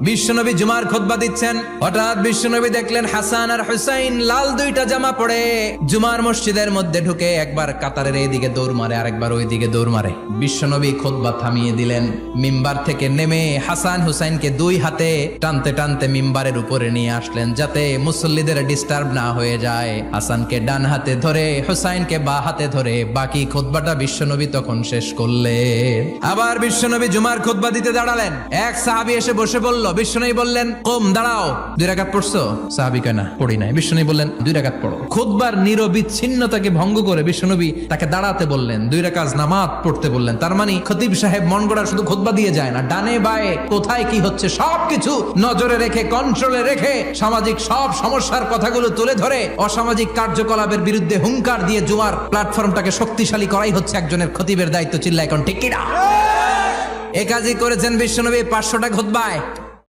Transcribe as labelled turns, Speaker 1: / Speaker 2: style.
Speaker 1: বিশ্বনবী জুমার খুতবা দিচ্ছেন, হঠাৎ বিশ্বনবী দেখলেন হাসান আর হুসাইন লাল দুইটা জামা পরে জুমার মসজিদের মধ্যে ঢুকে একবার কাতারের এইদিকে দৌড় মারে, আরেকবার ওইদিকে দৌড় মারে। বিশ্বনবী খুতবা থামিয়ে দিলেন, মিম্বার থেকে নেমে হাসান হুসাইনকে দুই হাতে টানতে টানতে মিম্বারের উপরে নিয়ে আসলেন যাতে মুসল্লিদের ডিস্টার্ব না হয়ে যায়। হাসানকে ডান হাতে ধরে হুসাইনকে বা হাতে ধরে বাকি খুতবাটা বিশ্বনবী তখন শেষ করলেন। আবার বিশ্বনবী জুমার খুতবা দিতে দাঁড়ালেন, এক সাহাবী এসে বসে বলল, বিশ্বনবী বললেন, কম দাঁড়াও, 2 রাকাত পড়ছো? সাহাবী কয় না, পড়ি নাই। বিশ্বনবী বললেন, 2 রাকাত পড়ো। খুতবার নিরবিচ্ছিন্নতাকে ভঙ্গ করে বিশ্বনবী তাকে দাঁড়াতে বললেন, 2 রাকাত নামাজ পড়তে বললেন। তার মানে খতিব সাহেব মন গড়া শুধু খুতবা দিয়ে যায় না, ডানে বায়ে কোথায় কি হচ্ছে সবকিছু নজরে রেখে, কন্ট্রোলে রেখে সামাজিক সব সমস্যার কথাগুলো তুলে ধরে অসামাজিক কার্যকলাপের বিরুদ্ধে হুঙ্কার দিয়ে জুমার প্ল্যাটফর্মটাকে শক্তিশালী করাই হচ্ছে একজনের খতিবের দায়িত্ব। চিল্লা এখন ঠিক কিনা? এ কাজই করেছেন বিশ্বনবী 500টা খুতবায়।